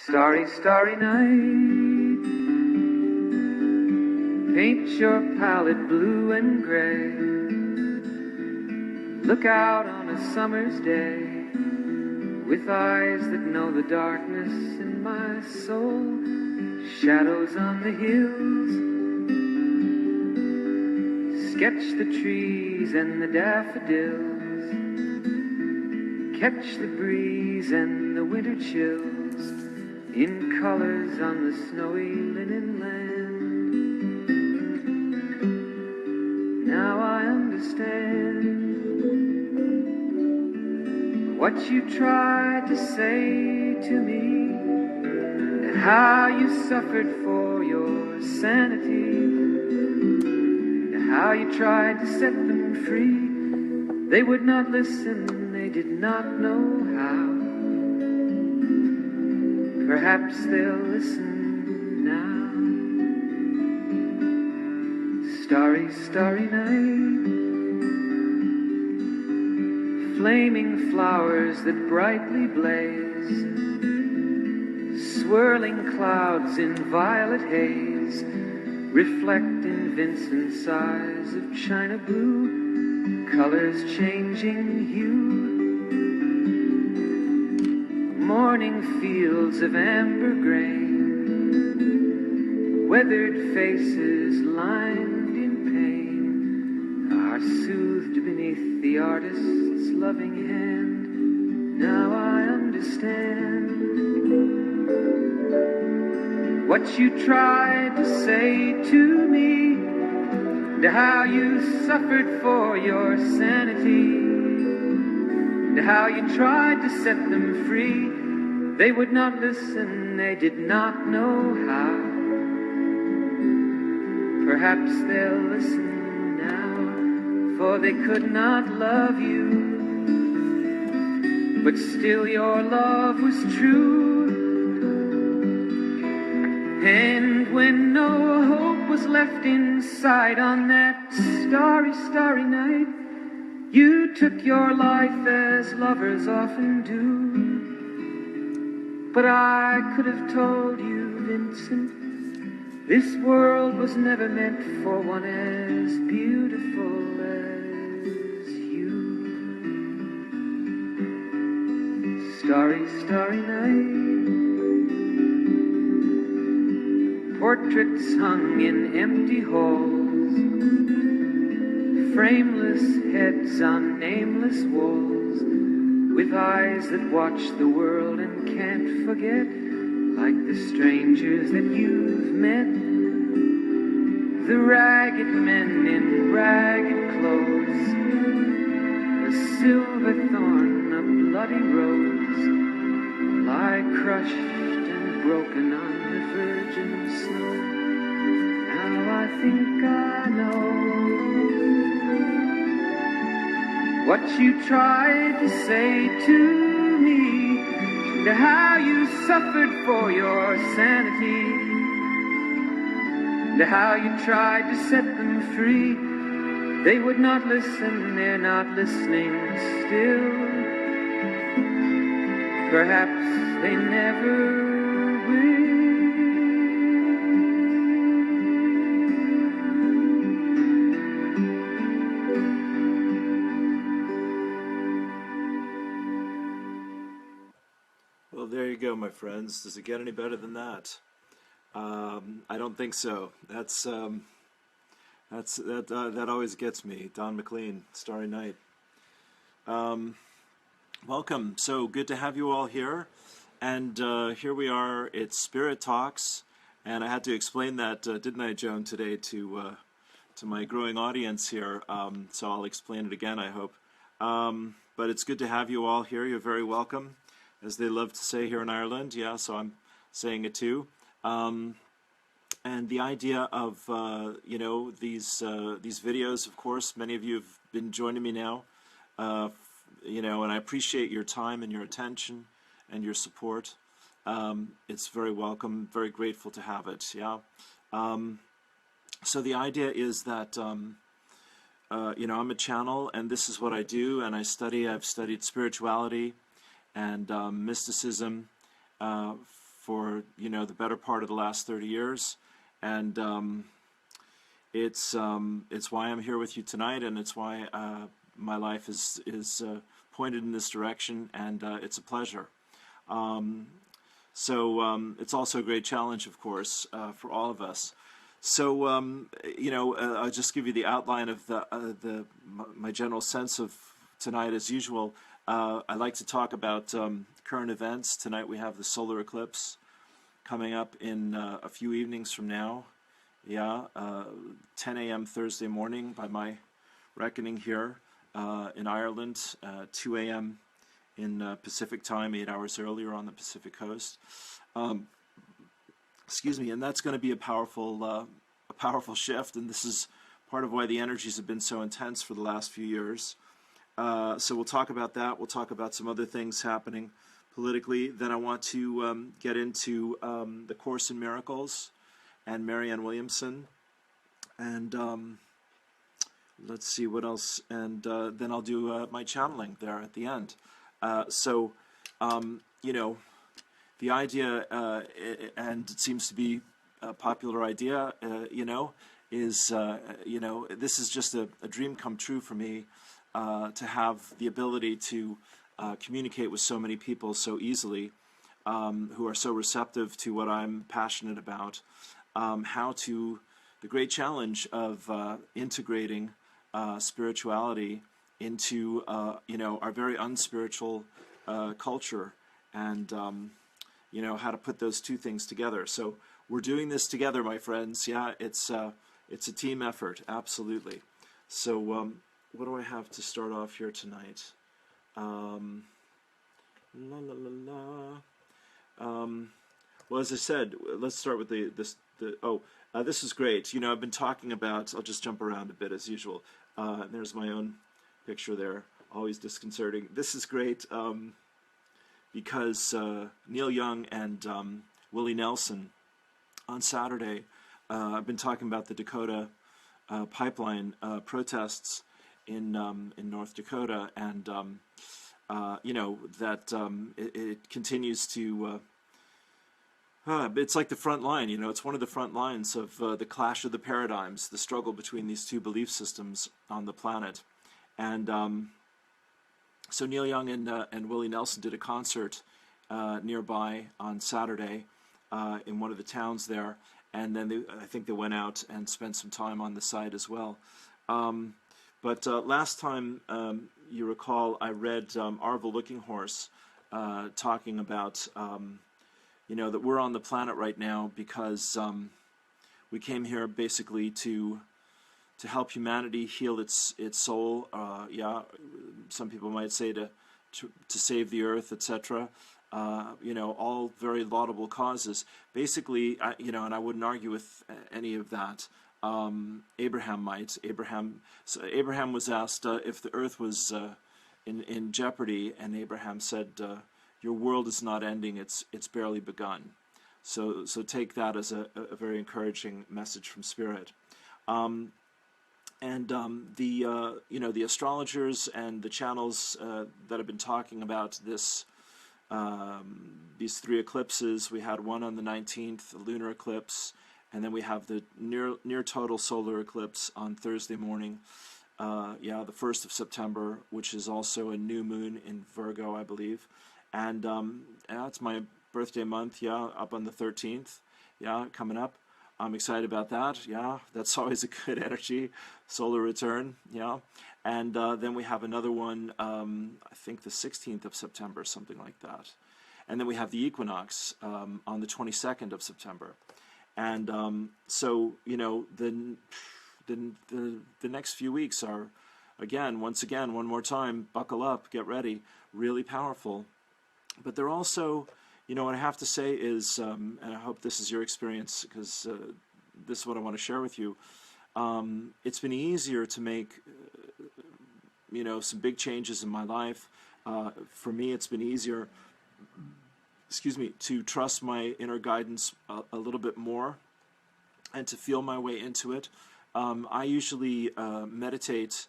Starry, starry night, paint your palette blue and gray. Look out on a summer's day, with eyes that know the darkness in my soul. Shadows on the hills, sketch the trees and the daffodils, catch the breeze and the winter chills, in colors on the snowy linen land. Now I understand what you tried to say to me, and how you suffered for your sanity, and how you tried to set them free. They would not listen, they did not know how. Perhaps they'll listen now. Starry, starry night, flaming flowers that brightly blaze, swirling clouds in violet haze, reflect in Vincent's eyes of china blue, colors changing hue. Morning fields of amber grain, weathered faces lined in pain, are soothed beneath the artist's loving hand. Now I understand what you tried to say to me, and how you suffered for your sanity, and how you tried to set them free. They would not listen, they did not know how. Perhaps they'll listen now, for they could not love you, but still your love was true. And when no hope was left inside on that starry, starry night, you took your life as lovers often do. But I could have told you, Vincent, this world was never meant for one as beautiful as you. Starry, starry night, portraits hung in empty halls, frameless heads on nameless walls, with eyes that watch the world and can't forget, like the strangers that you've met, the ragged men in ragged clothes, a silver thorn, a bloody rose, lie crushed and broken on the virgin snow. Now I think I know what you tried to say to me, and how you suffered for your sanity, and how you tried to set them free. They would not listen, they're not listening still. Perhaps they never will. Well, there you go, my friends. Does it get any better than that? I don't think so. That always gets me. Don McLean, Starry Night. Welcome. So good to have you all here. And here we are. It's Spirit Talks, and I had to explain that, didn't I, Joan, today to my growing audience here. So I'll explain it again, I hope. But it's good to have you all here. You're very welcome, as they love to say here in Ireland. Yeah, so I'm saying it too. And the idea of these videos, of course, many of you have been joining me now, and I appreciate your time and your attention and your support. It's very welcome, very grateful to have it. Yeah. So the idea is that I'm a channel, and this is what I do, and I study. I've studied spirituality and mysticism for the better part of the last 30 years, and it's why I'm here with you tonight, and it's why my life is pointed in this direction, and it's a pleasure. So it's also a great challenge, of course, for all of us. So I'll just give you the outline of my general sense of tonight. As usual, I like to talk about current events. Tonight we have the solar eclipse coming up in a few evenings from now. 10 a.m. Thursday morning by my reckoning here in Ireland, 2 a.m. in Pacific time, 8 hours earlier on the Pacific coast. And that's going to be a powerful shift, and this is part of why the energies have been so intense for the last few years. So we'll talk about that. We'll talk about some other things happening politically. Then I want to get into the Course in Miracles and Marianne Williamson, and let's see what else, and then I'll do my channeling there at the end. The idea, and it seems to be a popular idea, is, this is just a dream come true for me, to have the ability to communicate with so many people so easily, who are so receptive to what I'm passionate about, the great challenge of integrating spirituality into, our very unspiritual culture, and, how to put those two things together. So we're doing this together, my friends. Yeah, it's a team effort, absolutely. So what do I have to start off here tonight? Well, as I said, let's start with this is great. I've been talking about, I'll just jump around a bit as usual. There's my own picture there, always disconcerting. This is great because Neil Young and Willie Nelson on Saturday, I've been talking about the Dakota pipeline protests in North Dakota, and it continues to. It's like the front line. It's one of the front lines of the clash of the paradigms, the struggle between these two belief systems on the planet, and so Neil Young and Willie Nelson did a concert nearby on Saturday in one of the towns there, and then I think they went out and spent some time on the site as well. But last time, you recall, I read Arvel Looking Horse talking about, that we're on the planet right now because we came here basically to help humanity heal its soul. Some people might say to save the earth, etc. All very laudable causes. Basically, and I wouldn't argue with any of that. Abraham might. Abraham was asked if the earth was in jeopardy, and Abraham said, "Your world is not ending; it's barely begun." So take that as a very encouraging message from Spirit. The astrologers and the channels that have been talking about this. These three eclipses. We had one on the 19th, the lunar eclipse, and then we have the near total solar eclipse on Thursday morning, the 1st of September, which is also a new moon in Virgo, I believe. And it's my birthday month, up on the 13th, coming up. I'm excited about that, that's always a good energy, solar return, And then we have another one, I think the 16th of September, something like that. And then we have the equinox on the 22nd of September. And the next few weeks are, one more time, buckle up, get ready, really powerful. But they're also, what I have to say is, and I hope this is your experience, because this is what I want to share with you, it's been easier to make, some big changes in my life. For me, it's been easier, to trust my inner guidance a little bit more and to feel my way into it. I usually meditate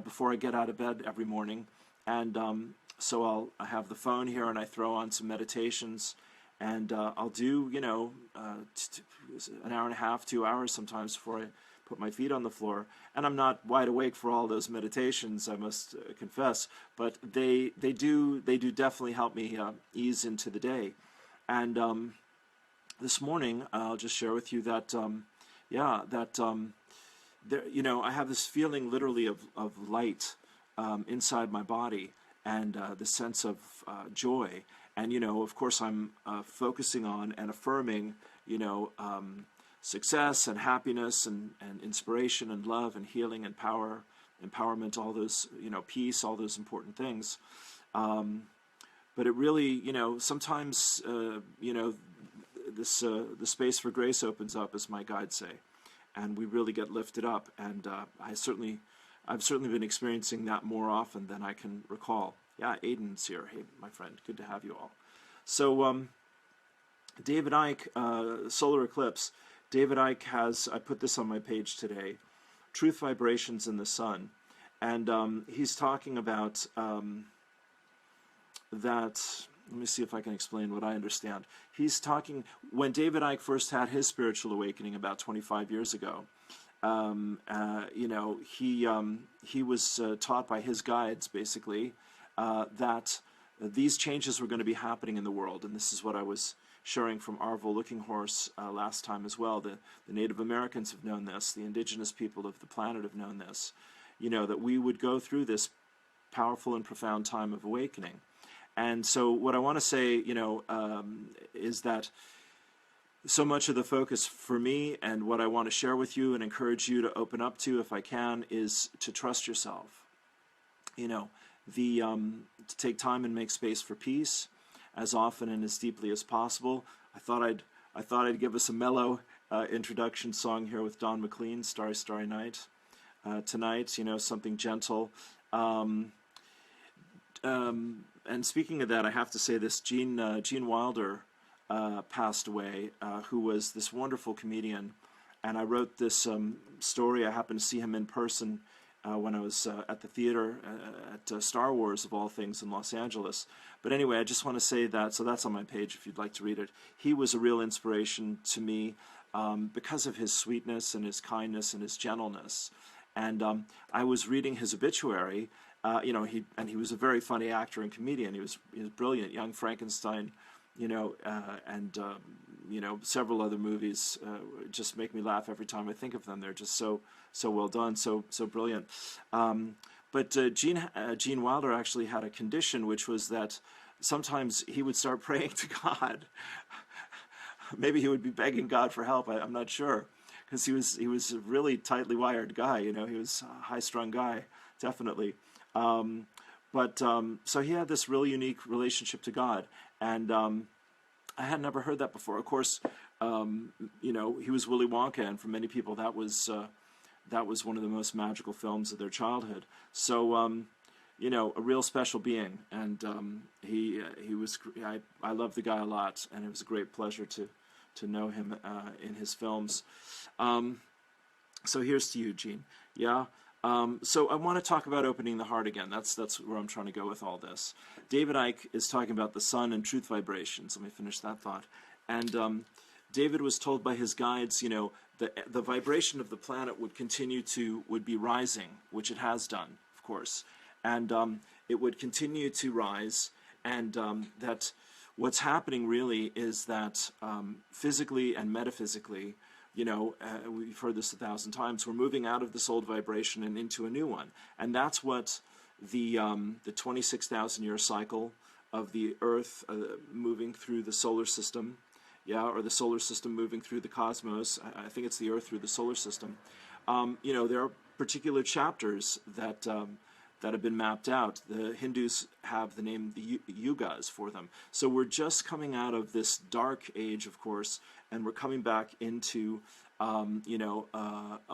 before I get out of bed every morning, and so I have the phone here and I throw on some meditations, and I'll do, an hour and a half, 2 hours sometimes before I put my feet on the floor. And I'm not wide awake for all those meditations, I must confess, but they do definitely help me ease into the day. And this morning, I'll just share with you that, there, I have this feeling literally of light inside my body, and the sense of joy. And, of course, I'm focusing on and affirming, success and happiness and inspiration and love and healing and power, empowerment, all those, peace, all those important things. But it really, sometimes, the space for grace opens up, as my guides say, and we really get lifted up. And I've certainly been experiencing that more often than I can recall. Yeah, Aiden's here. Hey, my friend, good to have you all. So, David Icke, solar eclipse. David Icke has, I put this on my page today, Truth Vibrations in the Sun. And he's talking about that. Let me see if I can explain what I understand. He's talking, when David Icke first had his spiritual awakening about 25 years ago, he was taught by his guides, basically, that these changes were going to be happening in the world. And this is what I was sharing from Arvo Looking Horse last time as well. The Native Americans have known this. The indigenous people of the planet have known this. That we would go through this powerful and profound time of awakening. And so what I want to say, is that so much of the focus for me, and what I want to share with you and encourage you to open up to, if I can, is to trust yourself. To take time and make space for peace as often and as deeply as possible. I thought I'd give us a mellow introduction song here with Don McLean, Starry, Starry Night. Tonight, something gentle. And speaking of that, I have to say this, Gene Wilder passed away, who was this wonderful comedian. And I wrote this story. I happened to see him in person when I was at the theater at Star Wars, of all things, in Los Angeles. But anyway, I just want to say that, so that's on my page if you'd like to read it. He was a real inspiration to me because of his sweetness and his kindness and his gentleness. And I was reading his obituary. He was a very funny actor and comedian. He was brilliant. Young Frankenstein, and several other movies just make me laugh every time I think of them. They're just so well done, so brilliant. But Gene Wilder actually had a condition, which was that sometimes he would start praying to God. Maybe he would be begging God for help. I'm not sure, because he was a really tightly wired guy. He was a high-strung guy, definitely. So he had this really unique relationship to God, and I had never heard that before. Of course, he was Willy Wonka, and for many people that was one of the most magical films of their childhood. So, a real special being, and he was. I love the guy a lot, and it was a great pleasure to know him in his films. So here's to you, Gene. Yeah. So I want to talk about opening the heart again. That's where I'm trying to go with all this. David Icke is talking about the sun and truth vibrations. Let me finish that thought. And David was told by his guides, the vibration of the planet would be rising, which it has done, of course. And it would continue to rise, and that what's happening really is that physically and metaphysically, we've heard this 1,000 times, we're moving out of this old vibration and into a new one. And that's what the 26,000-year cycle of the Earth moving through the solar system, or the solar system moving through the cosmos. I think it's the Earth through the solar system. There are particular chapters that have been mapped out. The Hindus have the name the yugas for them. So we're just coming out of this dark age, of course, and we're coming back into a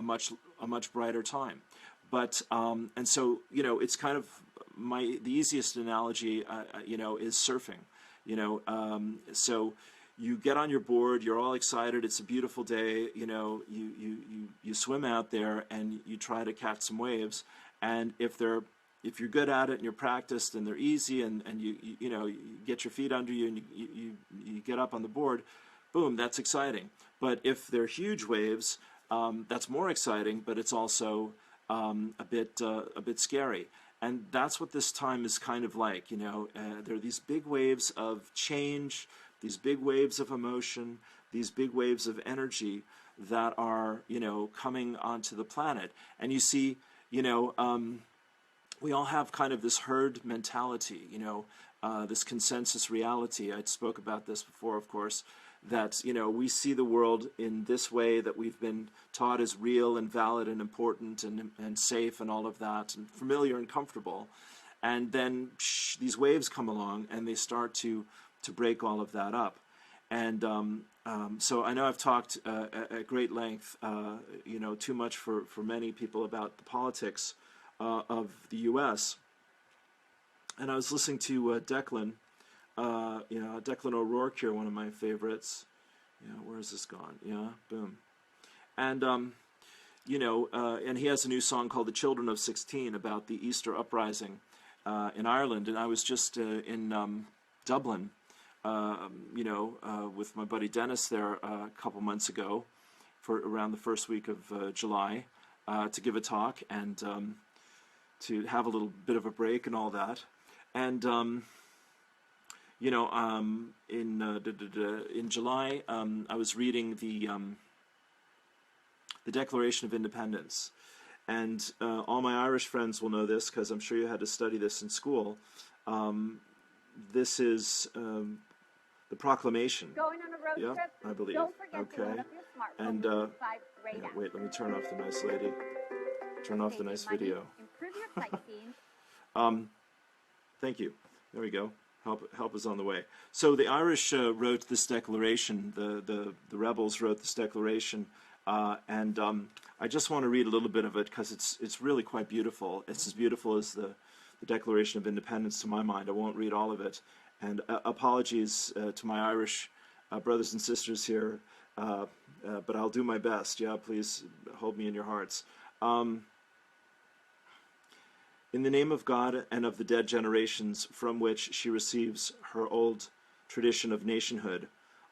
much brighter time. But and so it's kind of the easiest analogy is surfing. So you get on your board, you're all excited, it's a beautiful day, you swim out there and you try to catch some waves, and if they're if you're good at it and you're practiced and they're easy and you know, you get your feet under you and you get up on the board, boom, that's exciting. But if they're huge waves, that's more exciting, but it's also a bit scary. And that's what this time is kind of like, you know. There are these big waves of change, these big waves of emotion, these big waves of energy that are, you know, coming onto the planet. And you see, you know, we all have kind of this herd mentality, you know, this consensus reality. I spoke about this before, of course, that, you know, we see the world in this way that we've been taught is real and valid and important and safe and all of that and familiar and comfortable. And then these waves come along and they start to break all of that up. And so I know I've talked at great length, you know, too much for many people about the politics of the U.S. And I was listening to Declan, you know, Declan O'Rourke here, one of my favorites. Yeah, where has this gone? Yeah, boom. And, you know, and he has a new song called The Children of 16 about the Easter Uprising in Ireland. And I was just in Dublin, you know, with my buddy Dennis there a couple months ago for around the first week of July to give a talk and to have a little bit of a break and all that. And, you know, in July, I was reading the Declaration of Independence. And all my Irish friends will know this because I'm sure you had to study this in school. This is the proclamation. Going on a road trip, I believe. don't forget to load up your smartphone And with 5 great yeah, apps. wait, let me turn off the nice lady. Turn off the nice video. Improve your sightseeing. Thank you. There we go. Help is on the way. So the Irish wrote this declaration. The rebels wrote this declaration, and I just want to read a little bit of it because it's really quite beautiful. It's as beautiful as the Declaration of Independence to my mind. I won't read all of it. And apologies to my Irish brothers and sisters here, but I'll do my best. Yeah, please hold me in your hearts. In the name of God and of the dead generations from which she receives her old tradition of nationhood,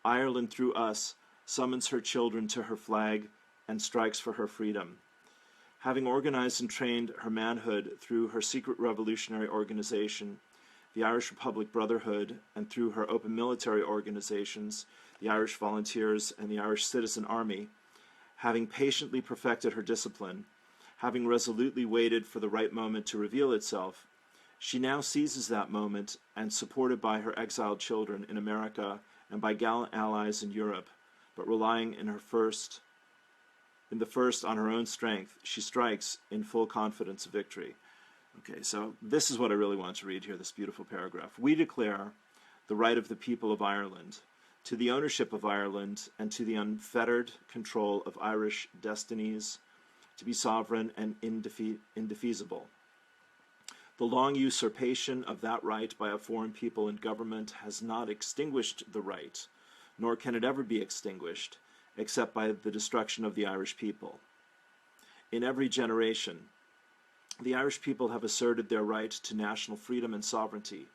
Ireland through us summons her children to her flag and strikes for her freedom. Having organized and trained her manhood through her secret revolutionary organization, the Irish Republic Brotherhood, and through her open military organizations, the Irish Volunteers and the Irish Citizen Army, having patiently perfected her discipline, having resolutely waited for the right moment to reveal itself, she now seizes that moment and, supported by her exiled children in America and by gallant allies in Europe, but relying in the first on her own strength, she strikes in full confidence of victory. Okay, so this is what I really want to read here, this beautiful paragraph. We declare the right of the people of Ireland to the ownership of Ireland and to the unfettered control of Irish destinies, to be sovereign and indefeasible. The long usurpation of that right by a foreign people and government has not extinguished the right, nor can it ever be extinguished, except by the destruction of the Irish people. In every generation, the Irish people have asserted their right to national freedom and sovereignty.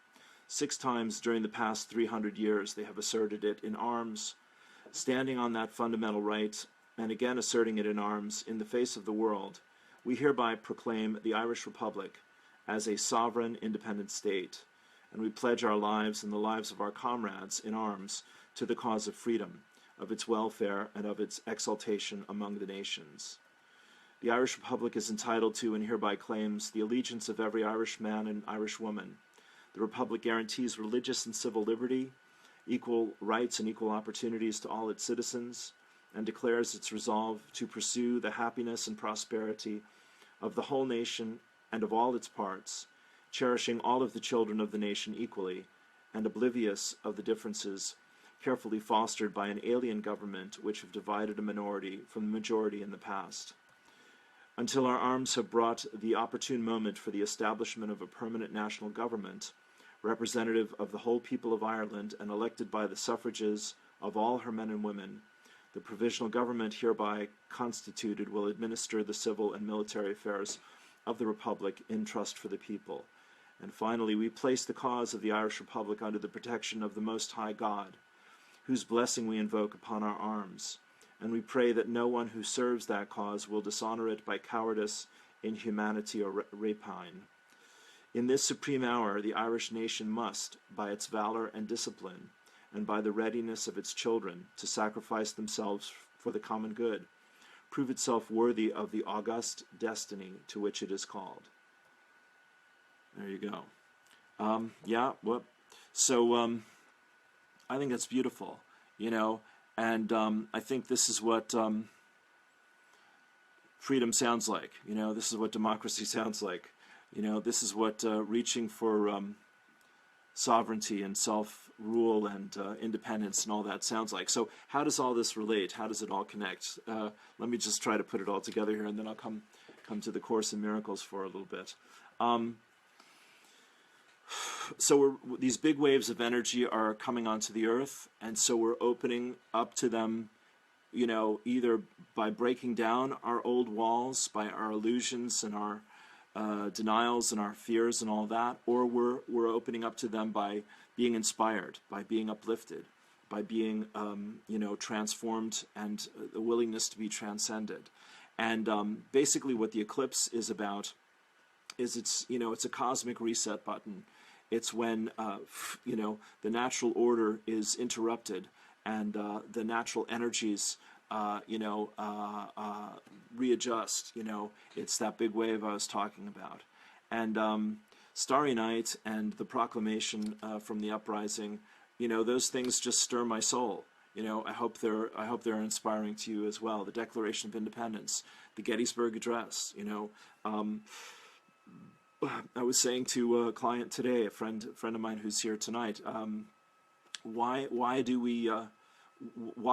6 times during the past 300 years, they have asserted it in arms, standing on that fundamental right, and again asserting it in arms in the face of the world. We hereby proclaim the Irish Republic as a sovereign, independent state, and we pledge our lives and the lives of our comrades in arms to the cause of freedom, of its welfare, and of its exaltation among the nations. The Irish Republic is entitled to and hereby claims the allegiance of every Irish man and Irish woman. The Republic guarantees religious and civil liberty, equal rights and equal opportunities to all its citizens, and declares its resolve to pursue the happiness and prosperity of the whole nation and of all its parts, cherishing all of the children of the nation equally, and oblivious of the differences carefully fostered by an alien government which have divided a minority from the majority in the past. Until our arms have brought the opportune moment for the establishment of a permanent national government, representative of the whole people of Ireland and elected by the suffrages of all her men and women, the provisional government hereby constituted will administer the civil and military affairs of the Republic in trust for the people. And finally, we place the cause of the Irish Republic under the protection of the Most High God, whose blessing we invoke upon our arms. And we pray that no one who serves that cause will dishonor it by cowardice, inhumanity, or rapine. In this supreme hour, the Irish nation must, by its valor and discipline, and by the readiness of its children to sacrifice themselves for the common good, prove itself worthy of the august destiny to which it is called. There you go. I think that's beautiful, and I think this is what freedom sounds like. This is what democracy sounds like. This is what reaching for sovereignty and self-rule and independence and all that sounds like. So how does all this relate? How does it all connect? Let me just try to put it all together here, and then I'll come to the Course in Miracles for a little bit. So these big waves of energy are coming onto the earth, and so we're opening up to them, either by breaking down our old walls, by our illusions and our denials and our fears and all that, or we're opening up to them by being inspired, by being uplifted, by being transformed, and the willingness to be transcended. And basically what the eclipse is about is it's a cosmic reset button. It's when the natural order is interrupted and the natural energies readjust. It's that big wave I was talking about. And Starry Night and the proclamation from the uprising, those things just stir my soul. I hope they're inspiring to you as well. The Declaration of Independence, the Gettysburg Address. I was saying to a client today, a friend of mine who's here tonight, why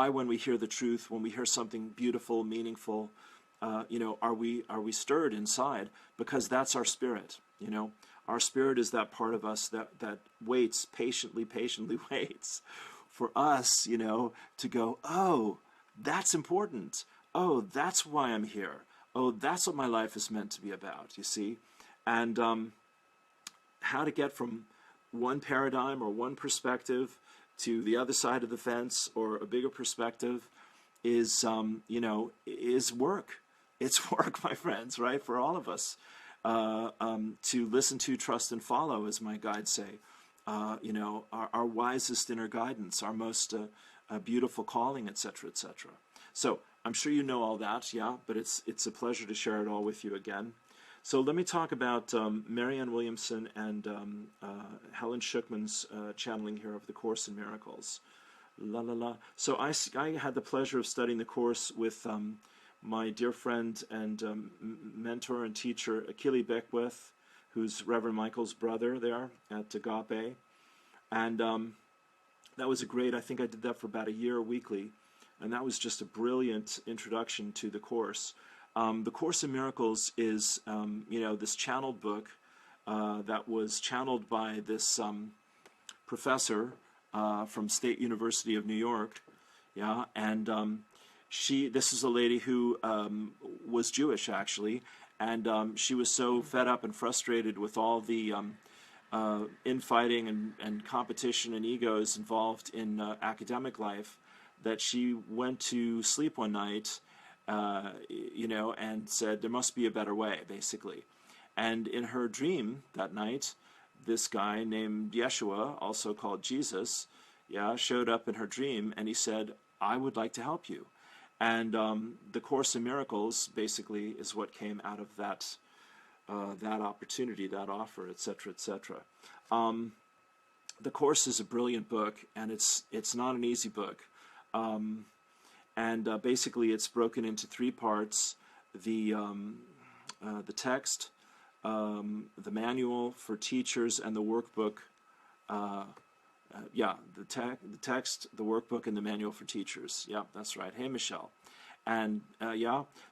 when we hear the truth, when we hear something beautiful, meaningful, are we stirred inside? Because that's our spirit. Our spirit is that part of us that waits, patiently waits for us, to go, oh, that's important. Oh, that's why I'm here. Oh, that's what my life is meant to be about, you see? And how to get from one paradigm or one perspective to the other side of the fence or a bigger perspective is work. It's work, my friends, right? For all of us, to listen to, trust, and follow, as my guides say, our wisest inner guidance, our most beautiful calling, etc., etc. So I'm sure you know all that, yeah, but it's a pleasure to share it all with you again. So let me talk about Marianne Williamson and Helen Schuckman's channeling here of the Course in Miracles. La la la. So I had the pleasure of studying the Course with my dear friend and mentor and teacher, Icke Beckwith, who's Reverend Michael's brother there at Agape. And that was I think I did that for about a year weekly. And that was just a brilliant introduction to the Course. The Course in Miracles is, this channeled book that was channeled by this professor from State University of New York, yeah, and this is a lady who was Jewish, actually, and she was so fed up and frustrated with all the infighting and competition and egos involved in academic life that she went to sleep one night and said there must be a better way, basically. And in her dream that night, this guy named Yeshua, also called Jesus, showed up in her dream, and he said, I would like to help you. And the Course in Miracles basically is what came out of that opportunity, that offer, etc., etc. The Course is a brilliant book, and it's not an easy book. And basically, it's broken into three parts: the text, the manual for teachers, and the workbook. The text, the workbook, and the manual for teachers. Yeah, that's right. Hey, Michelle. And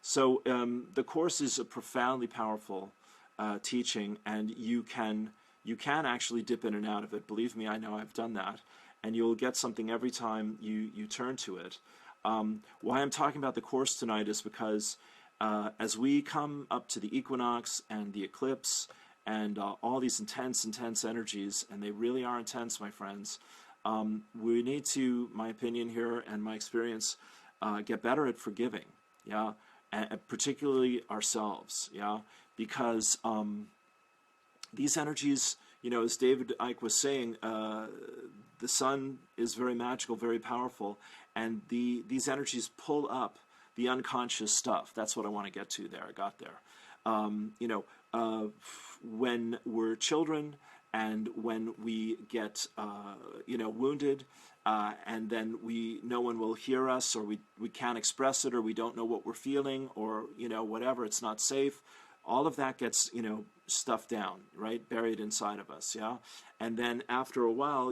so the Course is a profoundly powerful teaching, and you can actually dip in and out of it. Believe me, I know I've done that, and you'll get something every time you turn to it. Why I'm talking about the Course tonight is because as we come up to the equinox and the eclipse and all these intense energies, and they really are intense, my friends, we need to, my opinion here and my experience, get better at forgiving, yeah, and particularly ourselves, yeah, because these energies, as David Icke was saying, the sun is very magical, very powerful, and these energies pull up the unconscious stuff. That's what I want to get to there. I got there. When we're children and when we get, wounded, and then no one will hear us, or we can't express it, or we don't know what we're feeling, or, whatever, it's not safe. All of that gets, stuffed down, right? Buried inside of us, yeah? And then after a while,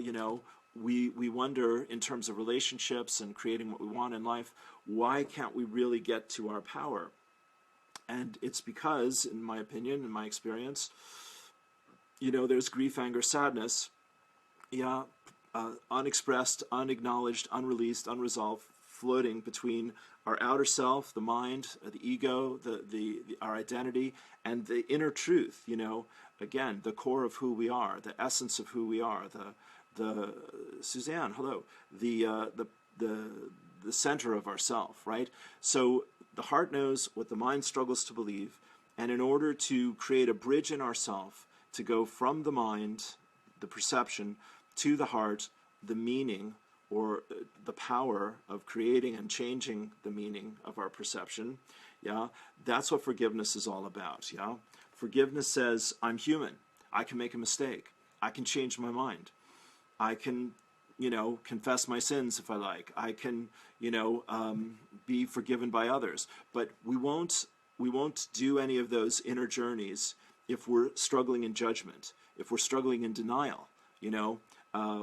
we wonder, in terms of relationships and creating what we want in life, why can't we really get to our power? And it's because, in my opinion, in my experience, there's grief, anger, sadness, yeah, unexpressed, unacknowledged, unreleased, unresolved, floating between our outer self, the mind, the ego, our identity, and the inner truth, again, the core of who we are, the essence of who we are, the Suzanne, hello, the center of ourself, right? So the heart knows what the mind struggles to believe, and in order to create a bridge in ourself to go from the mind, the perception, to the heart, the meaning, or the power of creating and changing the meaning of our perception, yeah, that's what forgiveness is all about, yeah? Forgiveness says, I'm human. I can make a mistake. I can change my mind. I can, confess my sins if I like. I can, be forgiven by others. But we won't do any of those inner journeys if we're struggling in judgment, if we're struggling in denial,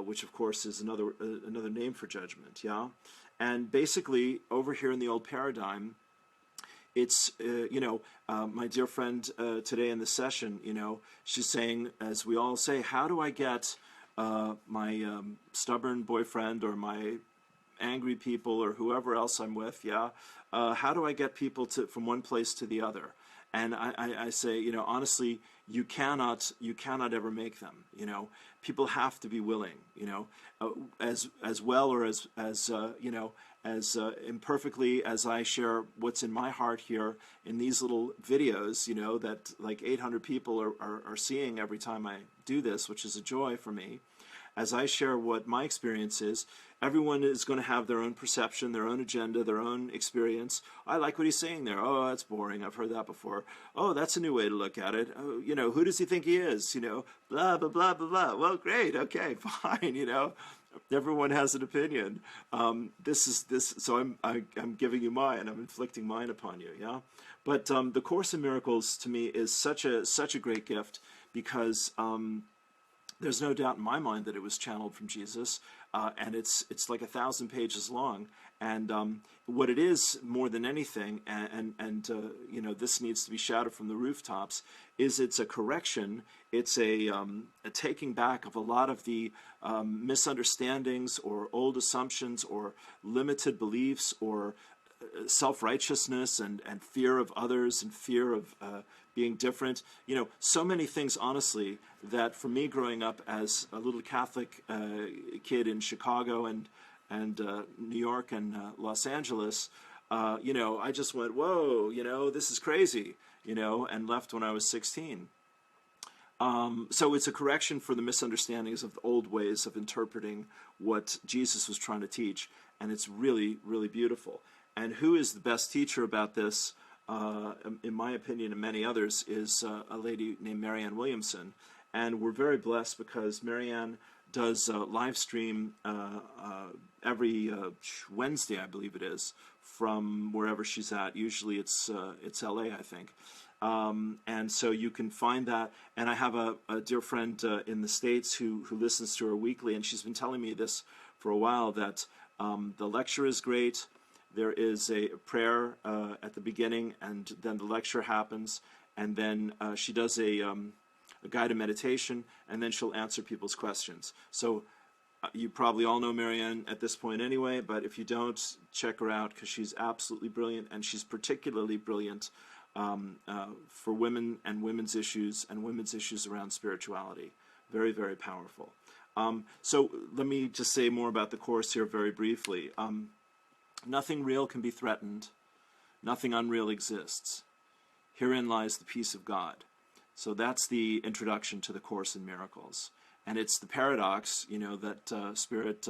which of course is another name for judgment, yeah? And basically, over here in the old paradigm, it's, my dear friend today in the session, she's saying, as we all say, how do I get my stubborn boyfriend or my angry people or whoever else I'm with, yeah? How do I get people from one place to the other? And I say, honestly, you cannot ever make them. People have to be willing. As well or as imperfectly as I share what's in my heart here in these little videos, that like 800 people are seeing every time I do this, which is a joy for me. As I share what my experience is, everyone is going to have their own perception, their own agenda, their own experience. I like what he's saying there. Oh, that's boring. I've heard that before. Oh, that's a new way to look at it. Oh, who does he think he is? Blah, blah, blah, blah, blah. Well, great. Okay, fine. Everyone has an opinion. So I'm giving you mine. I'm inflicting mine upon you, yeah? But the Course in Miracles, to me, is such a great gift because there's no doubt in my mind that it was channeled from Jesus, and it's like 1,000 pages long. And what it is more than anything, and this needs to be shouted from the rooftops, is it's a correction. It's a taking back of a lot of the misunderstandings or old assumptions or limited beliefs or self-righteousness and fear of others and fear of being different. So many things, honestly, that for me growing up as a little Catholic kid in Chicago and New York and Los Angeles, I just went, whoa, this is crazy, and left when I was 16. So it's a correction for the misunderstandings of the old ways of interpreting what Jesus was trying to teach, and it's really, really beautiful. And who is the best teacher about this, in my opinion and many others, is a lady named Marianne Williamson. And we're very blessed because Marianne does live stream every Wednesday, I believe it is, from wherever she's at. Usually it's LA, I think. And so you can find that. And I have a dear friend in the States who listens to her weekly, and she's been telling me this for a while, that the lecture is great. There is a prayer at the beginning, and then the lecture happens, and then she does a guided meditation, and then she'll answer people's questions. So You probably all know Marianne at this point anyway, but if you don't, check her out because she's absolutely brilliant, and she's particularly brilliant for women and women's issues around spirituality. Very, very powerful. So let me just say more about the Course here very briefly. Nothing real can be threatened. Nothing unreal exists. Herein lies the peace of God. So that's the introduction to the Course in Miracles. And it's the paradox, that Spirit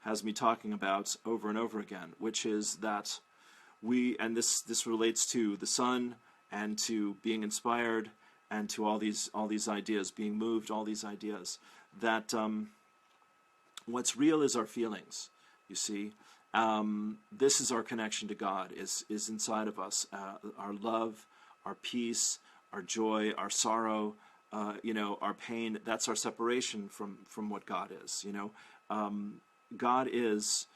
has me talking about over and over again, which is that and this relates to the sun and to being inspired and to all these ideas, being moved, all these ideas, that what's real is our feelings, you see. This is our connection to God, is inside of us, our love, our peace, our joy, our sorrow, our pain. That's our separation from what God is. God is,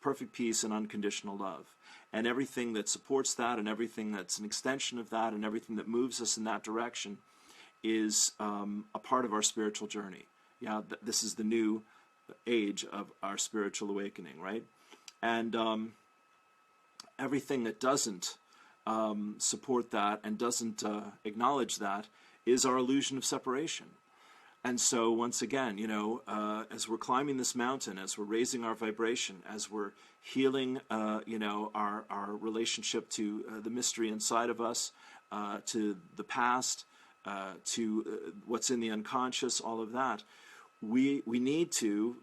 perfect peace and unconditional love, and everything that supports that, and everything that's an extension of that, and everything that moves us in that direction is a part of our spiritual journey. Yeah, this is the new age of our spiritual awakening, right? And everything that doesn't support that and doesn't acknowledge that is our illusion of separation. And so once again, as we're climbing this mountain, as we're raising our vibration, as we're healing, our relationship to the mystery inside of us, to the past, to what's in the unconscious, all of that, we need to,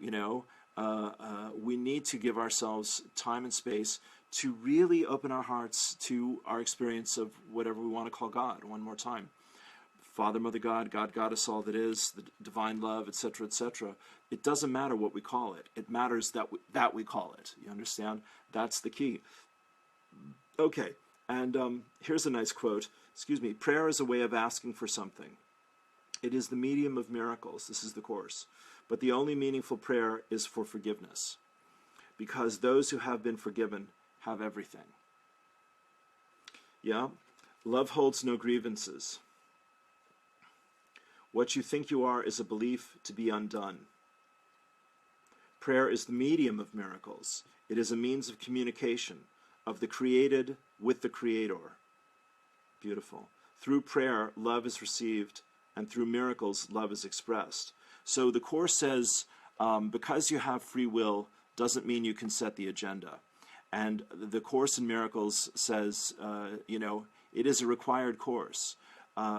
we need to give ourselves time and space to really open our hearts to our experience of whatever we want to call God. One more time. Father, Mother, God, God, Goddess, all that is, the divine love, etc., etc. It doesn't matter what we call it. It matters that we call it. You understand? That's the key. Okay, and here's a nice quote. Excuse me. Prayer is a way of asking for something. It is the medium of miracles. This is the Course. But the only meaningful prayer is for forgiveness, because those who have been forgiven have everything. Yeah? Love holds no grievances. What you think you are is a belief to be undone. Prayer is the medium of miracles. It is a means of communication of the created with the Creator. Beautiful. Through prayer, love is received, and through miracles, love is expressed. So the Course says, because you have free will doesn't mean you can set the agenda. And the Course in Miracles says, it is a required course.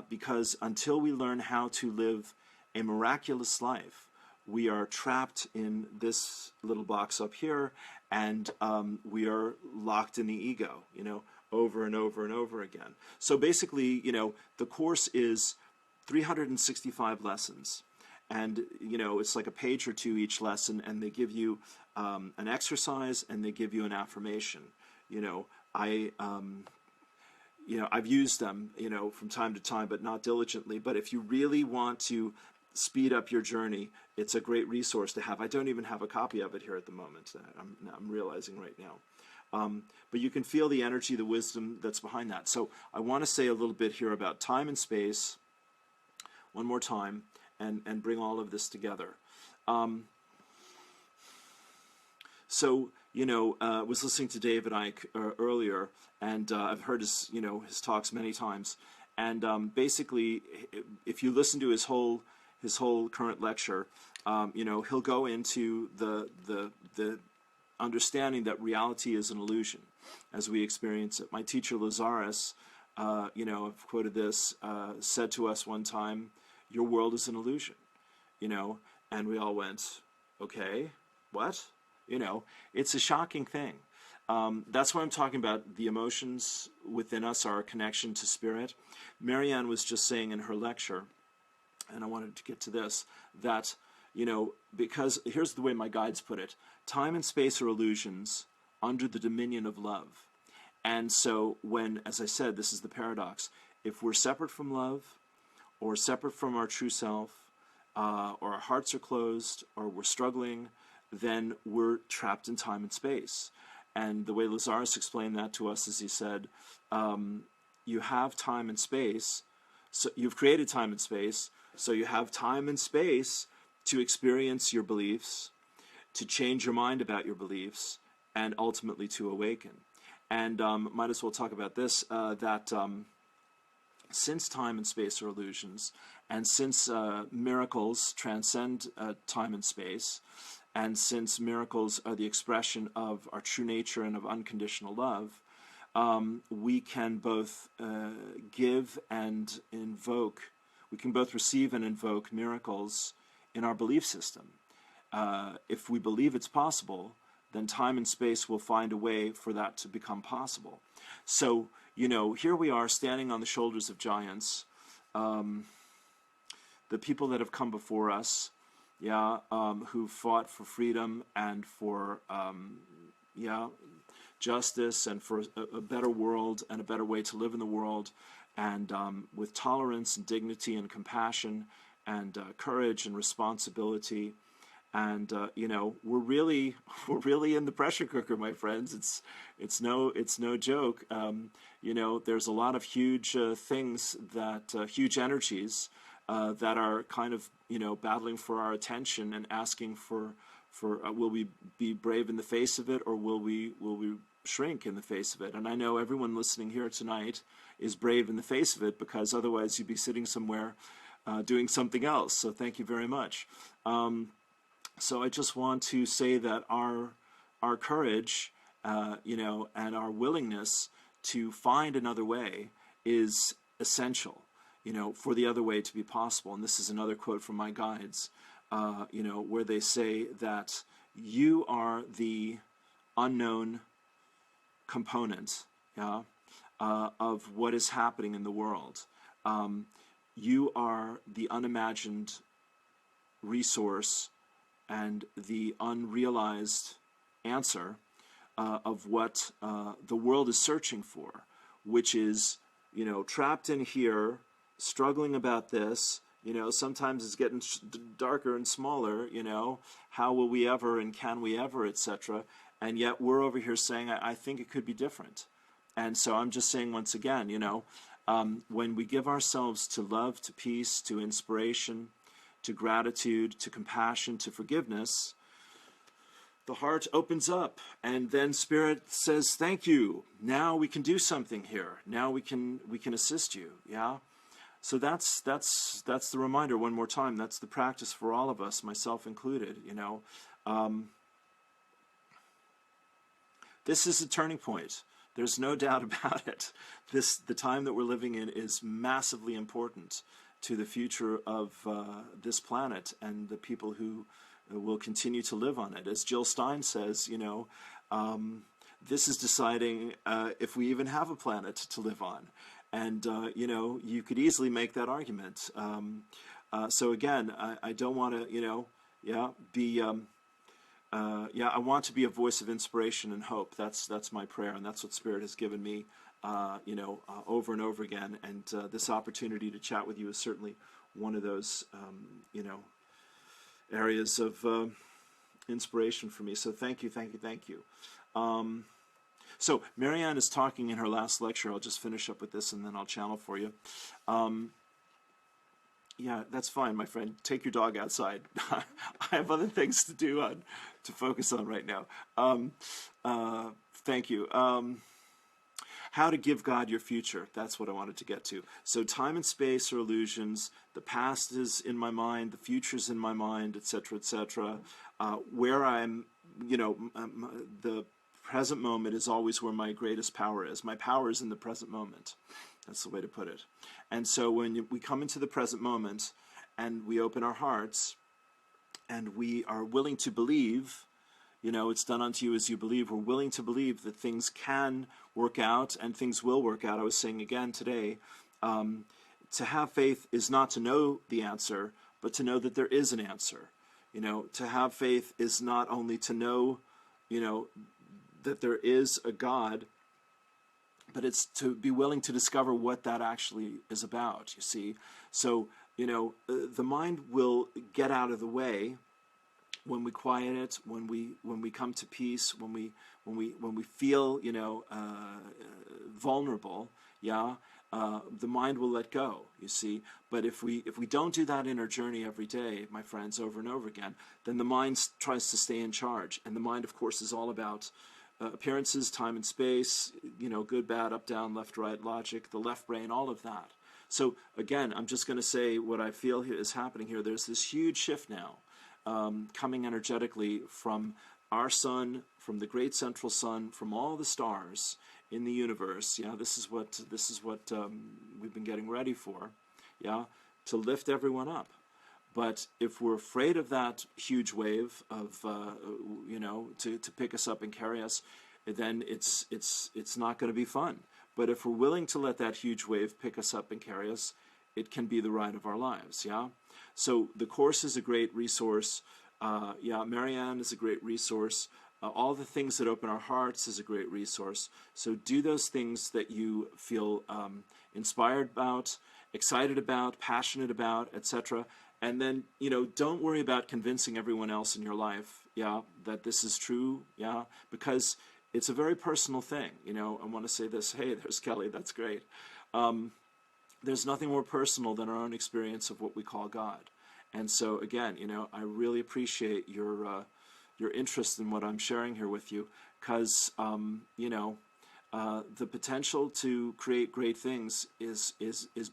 Because until we learn how to live a miraculous life, we are trapped in this little box up here, and we are locked in the ego, over and over and over again. So basically, the Course is 365 lessons, and it's like a page or two each lesson, and they give you an exercise and they give you an affirmation. I've used them, from time to time, but not diligently. But if you really want to speed up your journey, it's a great resource to have. I don't even have a copy of it here at the moment. I'm realizing right now. But you can feel the energy, the wisdom that's behind that. So I want to say a little bit here about time and space, one more time, and bring all of this together. I was listening to David Icke earlier, and I've heard his talks many times. And basically, if you listen to his whole current lecture, he'll go into the understanding that reality is an illusion as we experience it. My teacher Lazarus, I've quoted this, said to us one time, "Your world is an illusion," and we all went, "Okay, what?" It's a shocking thing. That's why I'm talking about the emotions within us, our connection to spirit. Marianne was just saying in her lecture, and I wanted to get to this, that, because here's the way my guides put it: time and space are illusions under the dominion of love. And so when, as I said, this is the paradox, if we're separate from love, or separate from our true self, or our hearts are closed, or we're struggling, then we're trapped in time and space. And the way Lazarus explained that to us is he said, you have time and space, so you've created time and space, so you have time and space to experience your beliefs, to change your mind about your beliefs, and ultimately to awaken. And might as well talk about this, that since time and space are illusions, and since miracles transcend time and space, and since miracles are the expression of our true nature and of unconditional love, we can both give and invoke, we can both receive and invoke miracles in our belief system. If we believe it's possible, then time and space will find a way for that to become possible. So, here we are standing on the shoulders of giants, the people that have come before us, who fought for freedom and for, justice and for a better world and a better way to live in the world, and with tolerance and dignity and compassion and courage and responsibility. And we're really in the pressure cooker, my friends. It's no joke. There's a lot of huge things that huge energies that are kind of battling for our attention and asking for will we be brave in the face of it, or will we shrink in the face of it? And I know everyone listening here tonight is brave in the face of it, because otherwise you'd be sitting somewhere doing something else. So thank you very much. So I just want to say that our courage, and our willingness to find another way is essential, for the other way to be possible. And this is another quote from my guides, where they say that you are the unknown component, of what is happening in the world. You are the unimagined resource and the unrealized answer of what the world is searching for, which is, trapped in here, struggling about this. Sometimes it's getting darker and smaller. How will we ever, and can we ever, etc. And yet we're over here saying, I think it could be different. And so I'm just saying once again, when we give ourselves to love, to peace, to inspiration, to gratitude, to compassion, to forgiveness, the heart opens up, and then Spirit says, thank you. Now we can do something here. Now we can assist you. Yeah. So that's the reminder one more time. That's the practice for all of us, myself included. This is a turning point. There's no doubt about it. The time that we're living in is massively important to the future of this planet and the people who will continue to live on it. As Jill Stein says, this is deciding if we even have a planet to live on. And, you could easily make that argument. So again, I don't want to, I want to be a voice of inspiration and hope. That's my prayer, and that's what Spirit has given me, over and over again. And this opportunity to chat with you is certainly one of those, areas of inspiration for me. So thank you. So Marianne is talking in her last lecture. I'll just finish up with this, and then I'll channel for you. Yeah, that's fine, my friend. Take your dog outside. I have other things to do to focus on right now. Thank you. How to give God your future. That's what I wanted to get to. So time and space are illusions. The past is in my mind. The future is in my mind, etc., etc. Where I'm, the present moment is always where my greatest power is. My power is in the present moment. That's the way to put it. And so when we come into the present moment and we open our hearts and we are willing to believe, it's done unto you as you believe. We're willing to believe that things can work out and things will work out. I was saying again today, to have faith is not to know the answer, but to know that there is an answer. To have faith is not only to know, that there is a God, but it's to be willing to discover what that actually is about, you see. So, the mind will get out of the way when we quiet it, when we come to peace, when we feel, vulnerable, the mind will let go, you see. But if we don't do that inner journey every day, my friends, over and over again, then the mind tries to stay in charge. And the mind, of course, is all about appearances, time and space, good, bad, up, down, left, right, logic, the left brain, all of that. So again, I'm just going to say what I feel is happening here. There's this huge shift now coming energetically from our sun, from the great central sun, from all the stars in the universe. This is what we've been getting ready for, to lift everyone up. But if we're afraid of that huge wave of to pick us up and carry us, then it's not going to be fun. But if we're willing to let that huge wave pick us up and carry us, it can be the ride of our lives. So the course is a great resource. Marianne is a great resource. All the things that open our hearts is a great resource. So do those things that you feel inspired about, excited about, passionate about, etc. And then, don't worry about convincing everyone else in your life, that this is true, because it's a very personal thing. I want to say this. Hey, there's Kelly. That's great. There's nothing more personal than our own experience of what we call God. And so again, I really appreciate your interest in what I'm sharing here with you, because the potential to create great things is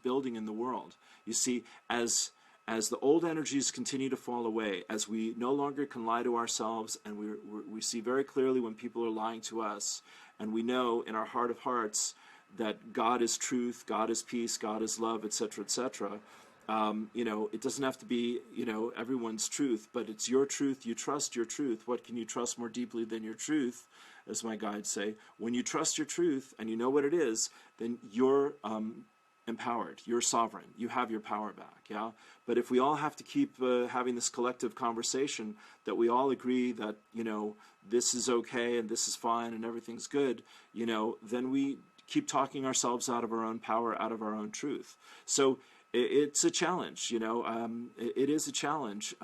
building in the world. You see, as the old energies continue to fall away, as we no longer can lie to ourselves, and we see very clearly when people are lying to us, and we know in our heart of hearts that God is truth, God is peace, God is love, etc., etc. It doesn't have to be, everyone's truth, but it's your truth. You trust your truth. What can you trust more deeply than your truth, as my guides say? When you trust your truth and you know what it is, then you're empowered. You're sovereign. You have your power back, But if we all have to keep having this collective conversation that we all agree that, this is okay and this is fine and everything's good, then we keep talking ourselves out of our own power, out of our own truth. So it's a challenge, it is a challenge,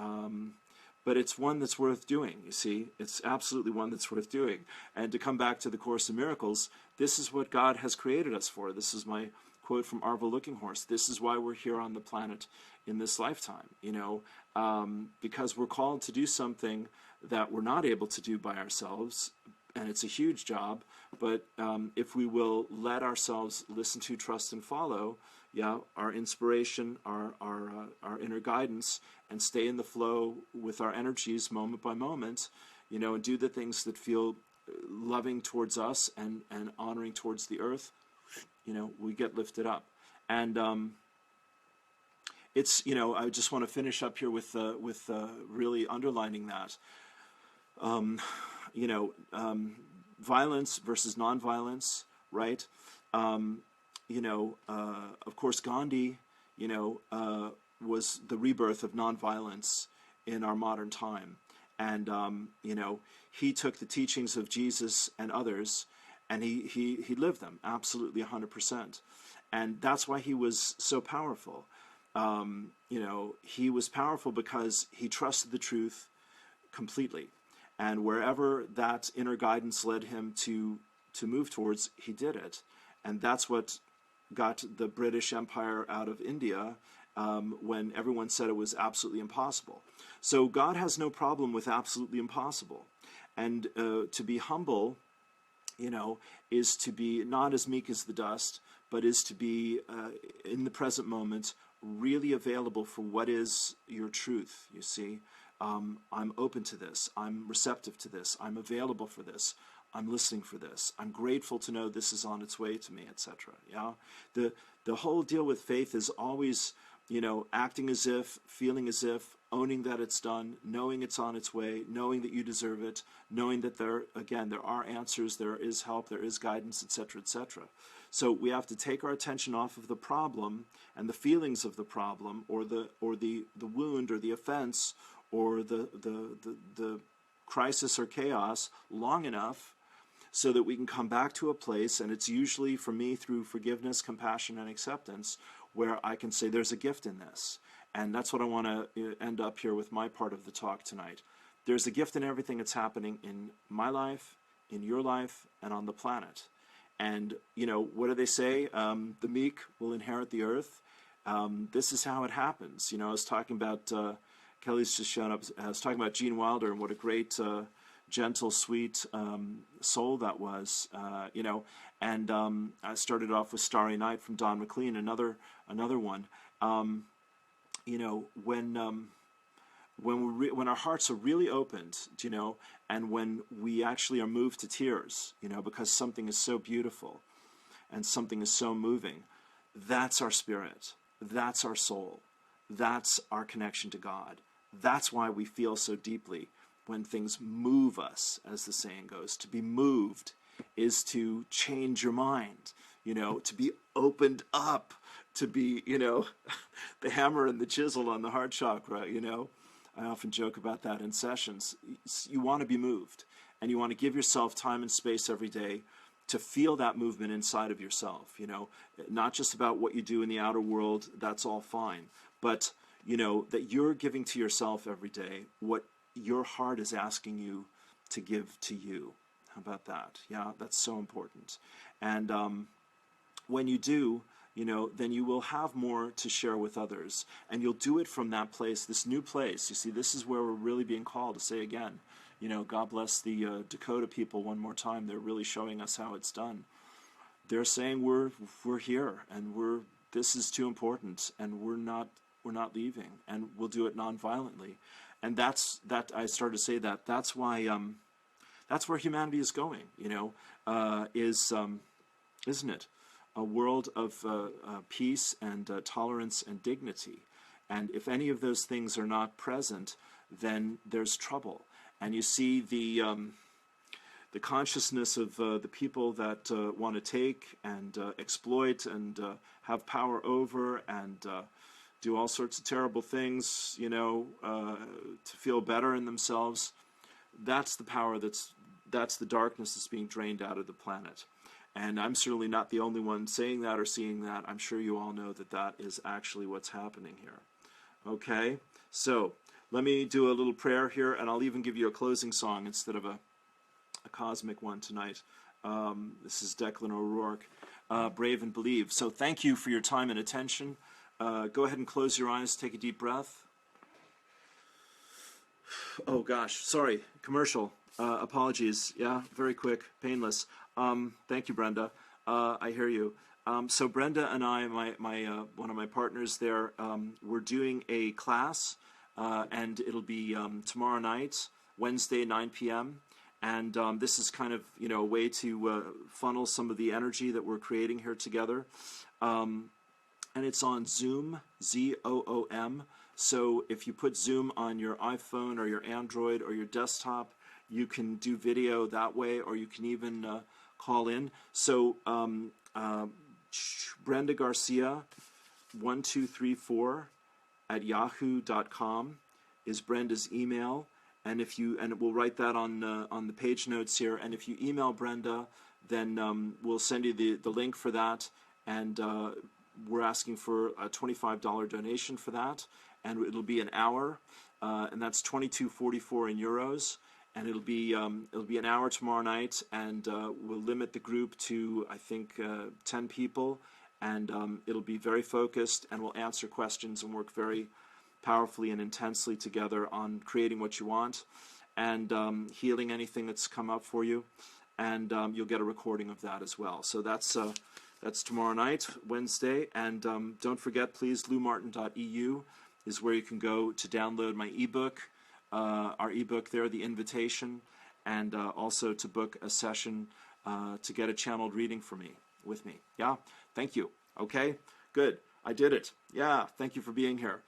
but it's one that's worth doing, you see. It's absolutely one that's worth doing. And to come back to the Course in Miracles, this is what God has created us for. This is my quote from Arva Looking Horse. This is why we're here on the planet in this lifetime, because we're called to do something that we're not able to do by ourselves, and it's a huge job. But if we will let ourselves listen to, trust, and follow, our inspiration, our inner guidance, and stay in the flow with our energies moment by moment, and do the things that feel loving towards us and honoring towards the earth, we get lifted up. And it's, I just want to finish up here with really underlining that, violence versus nonviolence, right? Of course, Gandhi, was the rebirth of nonviolence in our modern time. And, he took the teachings of Jesus and others, and he lived them absolutely 100%. And that's why he was so powerful. He was powerful because he trusted the truth completely. And wherever that inner guidance led him to move towards, he did it. And that's what got the British Empire out of India when everyone said it was absolutely impossible. So God has no problem with absolutely impossible. And to be humble, is to be not as meek as the dust, but is to be in the present moment really available for what is your truth, you see. I'm open to this. I'm receptive to this. I'm available for this. I'm listening for this. I'm grateful to know this is on its way to me, etc. The whole deal with faith is always, acting as if, feeling as if, owning that it's done, knowing it's on its way, knowing that you deserve it, knowing that there are answers, there is help, there is guidance, etc., etc. So we have to take our attention off of the problem and the feelings of the problem, or the wound, or the offense, or the crisis or chaos long enough so that we can come back to a place, and it's usually for me through forgiveness, compassion, and acceptance, where I can say there's a gift in this. And that's what I want to end up here with my part of the talk tonight. there's a gift in everything that's happening in my life, in your life, and on the planet. And, you know, what do they say? The meek will inherit the earth. This is how it happens. You know, I was talking about, Kelly's just shown up, I was talking about Gene Wilder and what a great, gentle, sweet soul that was, you know. And I started off with Starry Night from Don McLean, another one. You know, when our hearts are really opened, you know, and when we actually are moved to tears, you know, because something is so beautiful and something is so moving, that's our spirit, that's our soul, that's our connection to God. That's why we feel so deeply when things move us, as the saying goes. To be moved is to change your mind, you know, to be opened up, to be, you know, the hammer and the chisel on the heart chakra, you know. I often joke about that in sessions. You want to be moved, and you want to give yourself time and space every day to feel that movement inside of yourself, you know, not just about what you do in the outer world, that's all fine, but, you know, that you're giving to yourself every day what your heart is asking you to give to you. How about that? Yeah, that's so important. And when you do, you know, then you will have more to share with others. And you'll do it from that place, this new place. You see, this is where we're really being called to say again, you know, God bless the Dakota people one more time. They're really showing us how it's done. They're saying we're here, and this is too important, and we're not leaving, and we'll do it non-violently. And that's I started to say that's why that's where humanity is going, you know, isn't it? A world of peace and tolerance and dignity. And if any of those things are not present, then there's trouble. And you see the consciousness of the people that want to take and exploit and have power over and do all sorts of terrible things, you know, to feel better in themselves. That's the power, that's the darkness that's being drained out of the planet. And I'm certainly not the only one saying that or seeing that. I'm sure you all know that that is actually what's happening here. Okay, so let me do a little prayer here, and I'll even give you a closing song instead of a cosmic one tonight. This is Declan O'Rourke, Brave and Believe. So thank you for your time and attention. Go ahead and close your eyes, take a deep breath. Oh gosh, sorry, commercial. Apologies. Yeah, very quick, painless. Thank you, Brenda. I hear you. So Brenda and I, one of my partners there, we're doing a class, and it'll be tomorrow night, Wednesday, 9 p.m. And this is kind of, you know, a way to funnel some of the energy that we're creating here together. And it's on Zoom, Z-O-O-M. So if you put Zoom on your iPhone or your Android or your desktop, you can do video that way, or you can even call in. So Brenda Garcia 1234 at yahoo.com is Brenda's email, and we'll write that on the page notes here. And if you email Brenda, then we'll send you the link for that, and we're asking for a $25 donation for that, and it'll be an hour, and that's $22.44 in euros. And it'll be an hour tomorrow night, and we'll limit the group to, I think, 10 people, and it'll be very focused, and we'll answer questions and work very powerfully and intensely together on creating what you want and healing anything that's come up for you, and you'll get a recording of that as well. So that's tomorrow night, Wednesday, and don't forget, please, loumartin.eu is where you can go to download my ebook. Our ebook there, The Invitation, and also to book a session to get a channeled reading with me. Yeah, thank you. Okay, good. I did it. Yeah, thank you for being here.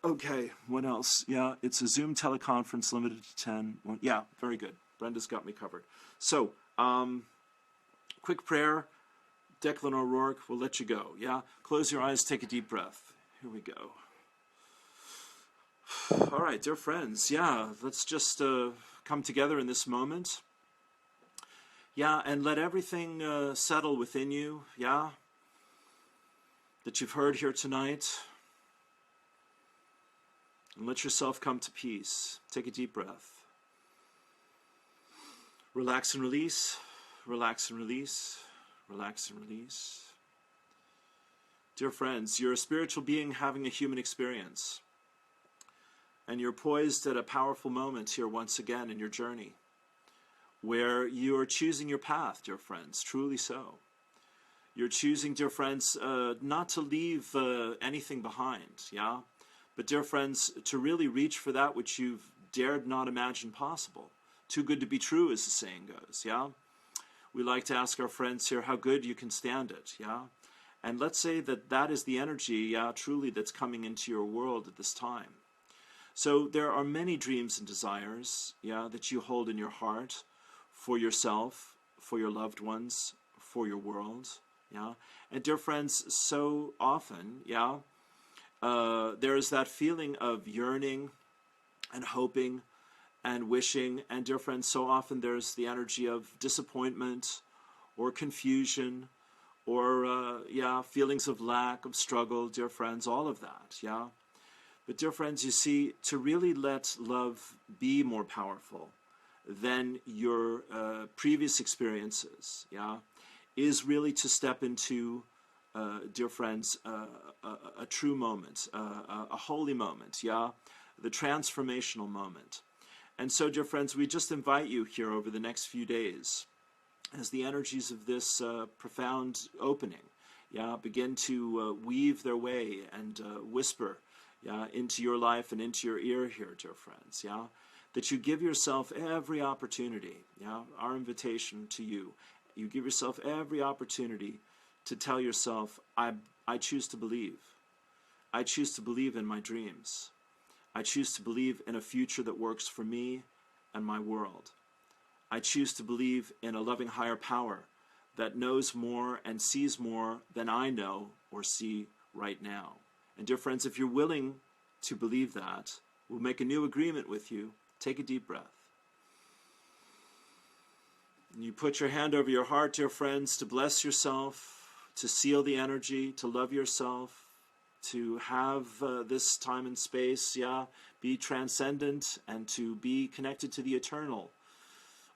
Okay, what else? Yeah, it's a Zoom teleconference limited to 10. Well, yeah, very good. Brenda's got me covered. So, quick prayer. Declan O'Rourke, we'll let you go. Yeah, close your eyes, take a deep breath. Here we go. All right, dear friends, yeah, let's just come together in this moment. Yeah, and let everything settle within you, yeah, that you've heard here tonight. And let yourself come to peace. Take a deep breath. Relax and release. Relax and release. Relax and release. Dear friends, you're a spiritual being having a human experience. And you're poised at a powerful moment here once again in your journey, where you are choosing your path, dear friends, truly so. You're choosing, dear friends, not to leave anything behind, yeah? But, dear friends, to really reach for that which you've dared not imagine possible. Too good to be true, as the saying goes, yeah? We like to ask our friends here how good you can stand it, yeah? And let's say that that is the energy, yeah, truly, that's coming into your world at this time. So there are many dreams and desires, yeah, that you hold in your heart for yourself, for your loved ones, for your world, yeah? And dear friends, so often, yeah, there is that feeling of yearning and hoping and wishing, and dear friends, so often there's the energy of disappointment or confusion or, feelings of lack, of struggle, dear friends, all of that, yeah? But dear friends, you see, to really let love be more powerful than your previous experiences, yeah, is really to step into, dear friends, a true moment, a holy moment, yeah, the transformational moment. And so, dear friends, we just invite you here over the next few days, as the energies of this profound opening, yeah, begin to weave their way and whisper, yeah, into your life and into your ear here, dear friends, yeah, that you give yourself every opportunity, yeah, our invitation to you, you give yourself every opportunity to tell yourself, I choose to believe. I choose to believe in my dreams. I choose to believe in a future that works for me and my world. I choose to believe in a loving higher power that knows more and sees more than I know or see right now. And dear friends, if you're willing to believe that, we'll make a new agreement with you. Take a deep breath. And you put your hand over your heart, dear friends, to bless yourself, to seal the energy, to love yourself, to have this time and space, yeah, be transcendent and to be connected to the eternal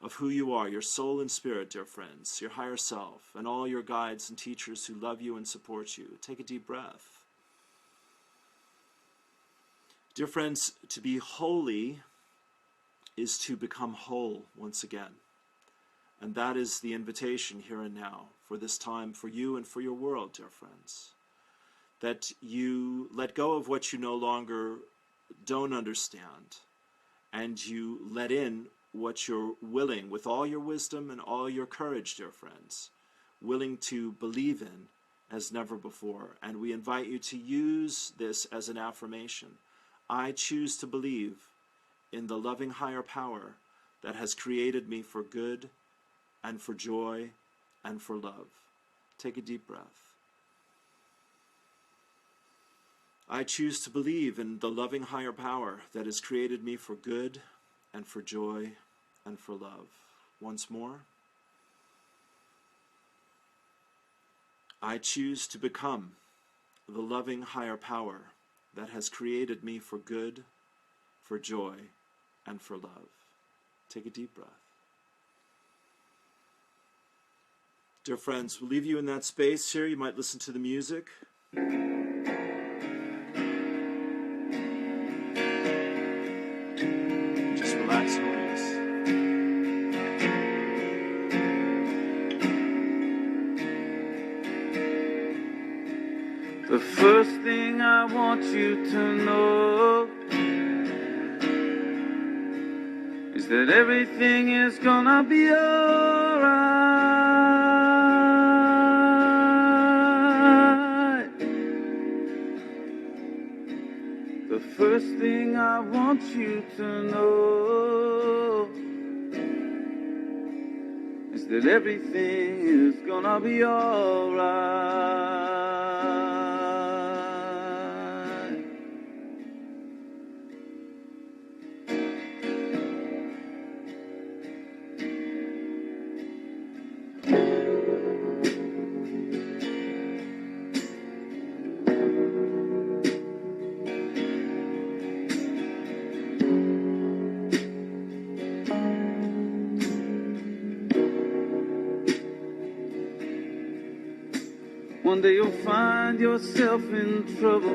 of who you are, your soul and spirit, dear friends, your higher self, and all your guides and teachers who love you and support you. Take a deep breath. Dear friends, to be holy is to become whole once again. And that is the invitation here and now for this time, for you and for your world, dear friends. That you let go of what you no longer don't understand, and you let in what you're willing, with all your wisdom and all your courage, dear friends, willing to believe in as never before. And we invite you to use this as an affirmation. I choose to believe in the loving higher power that has created me for good and for joy and for love. Take a deep breath. I choose to believe in the loving higher power that has created me for good and for joy and for love. Once more. I choose to become the loving higher power that has created me for good, for joy, and for love. Take a deep breath. Dear friends, we'll leave you in that space here. You might listen to the music. Just relax and release. The first thing I want you to know is that everything is gonna be alright. The first thing I want you to know is that everything is gonna be alright. One day you'll find yourself in trouble,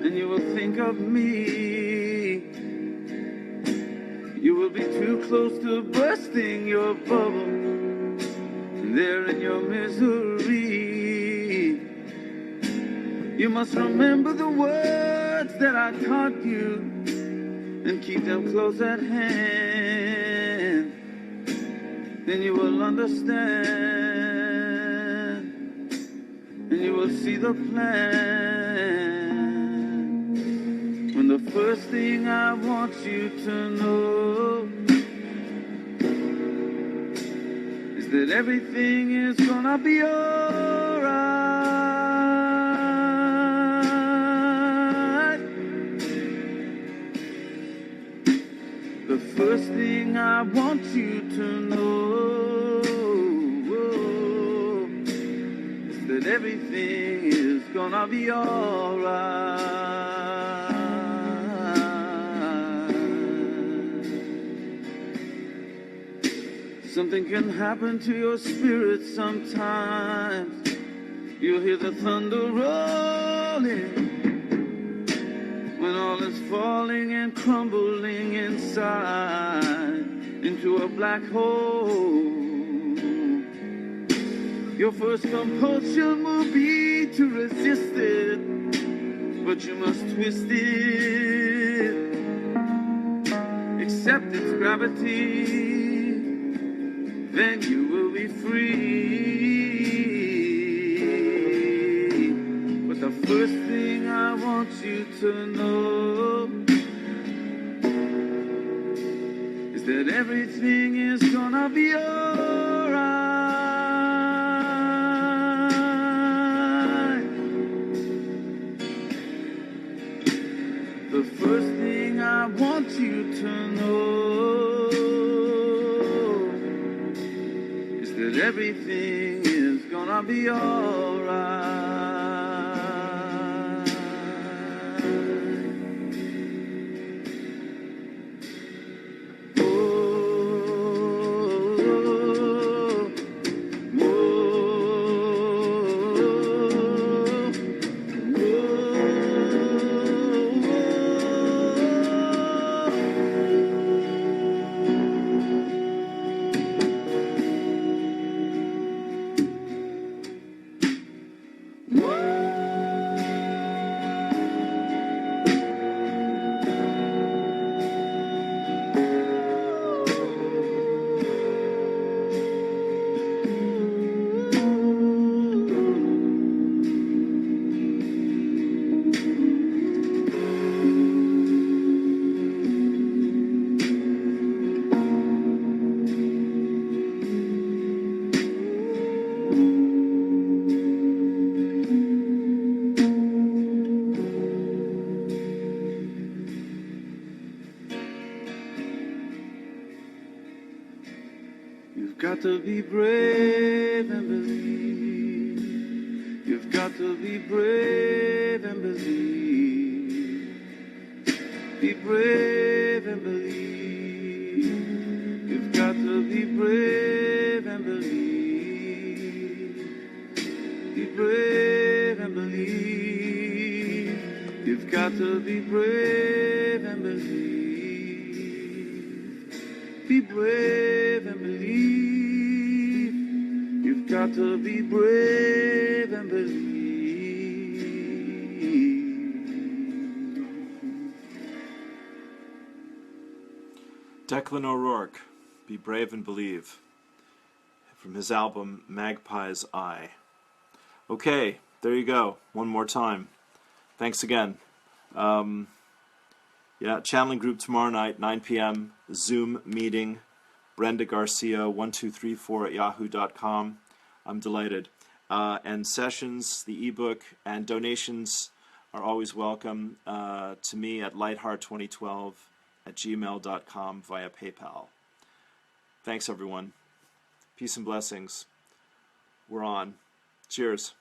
and you will think of me. You will be too close to bursting your bubble, there in your misery. You must remember the words that I taught you, and keep them close at hand. Then you will understand, and you will see the plan. When the first thing I want you to know is that everything is gonna be alright. The first thing I want you to know is that everything is gonna be alright. Something can happen to your spirit sometimes. You'll hear the thunder rolling when all is falling and crumbling inside into a black hole. Your first compulsion will be to resist it, but you must twist it, accept its gravity, then you will be free. But the first thing I want you to know is that everything is gonna be alright. The first thing I want you to know is that everything is gonna be alright. You've got to be brave and believe. You've got to be brave and believe. Be brave and believe. You've got to be brave and believe. Be brave and believe. You've got to be brave and believe. Be brave and believe. You've got to be brave and believe. Declan O'Rourke, Be Brave and Believe, from his album Magpie's Eye. Okay, there you go. One more time. Thanks again. Channeling group tomorrow night, 9 p.m. Zoom meeting. Brenda Garcia, 1234@yahoo.com. I'm delighted. And sessions, the ebook, and donations are always welcome to me at lightheart2012@gmail.com via PayPal. Thanks, everyone. Peace and blessings. We're on. Cheers.